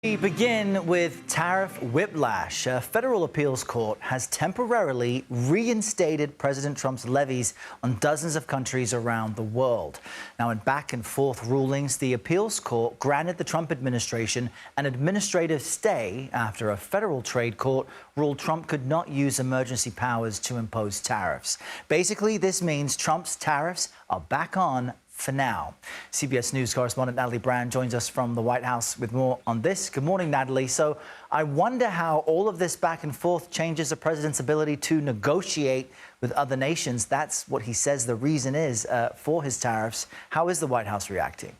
We begin with tariff whiplash. A federal appeals court has temporarily reinstated President Trump's levies on dozens of countries around the world. Now, in back-and-forth rulings, the appeals court granted the Trump administration an administrative stay after a federal trade court ruled Trump could not use emergency powers to impose tariffs. Basically, this means Trump's tariffs are back on for now. CBS News correspondent Natalie Brand joins us from the White House with more on this. Good morning, Natalie. So I wonder how all of this back and forth changes the president's ability to negotiate with other nations. That's what he says the reason is for his tariffs. How is the White House reacting?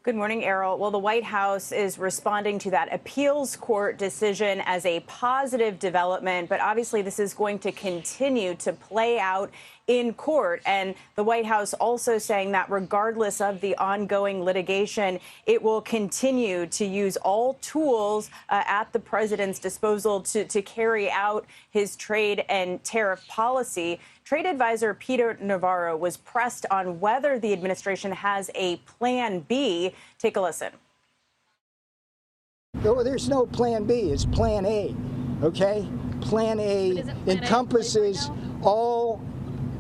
Good morning, Errol. Well, the White House is responding to that appeals court decision as a positive development, but obviously this is going to continue to play out in court. And the White House also saying that regardless of the ongoing litigation, it will continue to use all tools at the president's disposal to carry out his trade and tariff policy. Trade advisor Peter Navarro was pressed on whether the administration has a plan B. Take a listen. No, there's no plan B. It's plan A. OK? Plan A encompasses all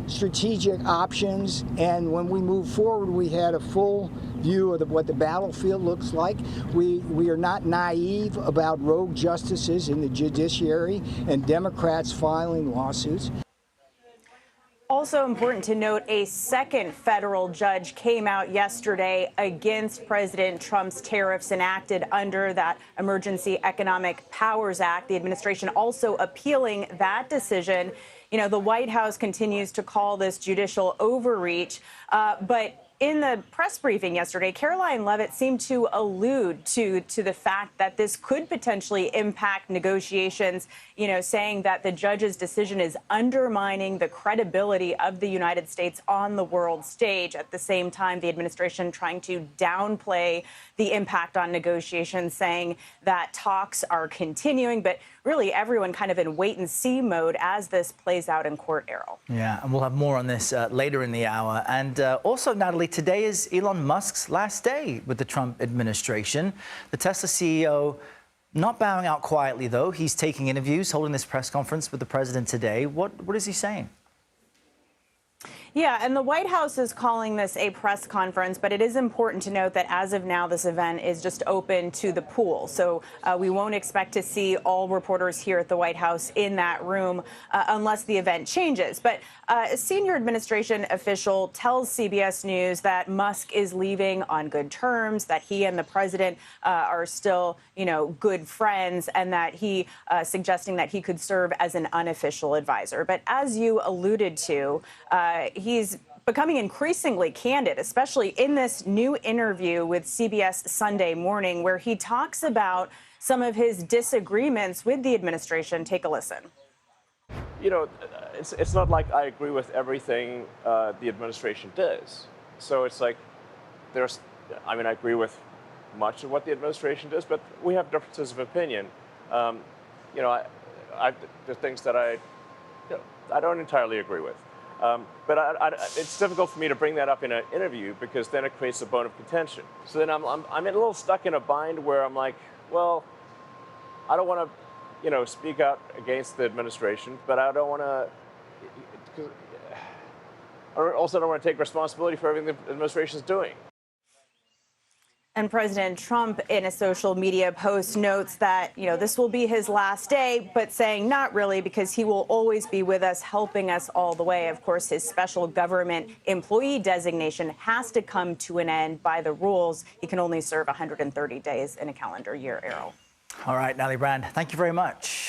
strategic options. And when we move forward, we had a full view of what the battlefield looks like. We are not naive about rogue justices in the judiciary and Democrats filing lawsuits. Also important to note, a second federal judge came out yesterday against President Trump's tariffs enacted under that Emergency Economic Powers Act. The administration also appealing that decision. You know, the White House continues to call this judicial overreach, but in the press briefing yesterday, Caroline Leavitt seemed to allude to the fact that this could potentially impact negotiations, you know, saying that the judge's decision is undermining the credibility of the United States on the world stage. At the same time, the administration trying to downplay the impact on negotiations, saying that talks are continuing, but really everyone kind of in wait-and-see mode as this plays out in court, Errol. Yeah, and we'll have more on this later in the hour. And also, Natalie, today is Elon Musk's last day with the Trump administration. The Tesla CEO not bowing out quietly, though. He's taking interviews, holding this press conference with the president today. What is he saying? Yeah, and the White House is calling this a press conference, but it is important to note that as of now, this event is just open to the pool. So we won't expect to see all reporters here at the White House in that room unless the event changes. But a senior administration official tells CBS News that Musk is leaving on good terms, that he and the president are still, you know, good friends, and that he suggesting that he could serve as an unofficial advisor. But as you alluded to, he's becoming increasingly candid, especially in this new interview with CBS Sunday Morning, where he talks about some of his disagreements with the administration. Take a listen. You know, it's not like I agree with everything the administration does. So it's like I agree with much of what the administration does, but we have differences of opinion. You know, there are things that I don't entirely agree with. But it's difficult for me to bring that up in an interview because then it creates a bone of contention. So then I'm a little stuck in a bind where I'm like, well, I don't want to, you know, speak out against the administration, but I don't want to. I also don't want to take responsibility for everything the administration is doing. And President Trump, in a social media post, notes that, you know, this will be his last day, but saying not really, because he will always be with us, helping us all the way. Of course, his special government employee designation has to come to an end by the rules. He can only serve 130 days in a calendar year, Errol. All right, Natalie Brand, thank you very much.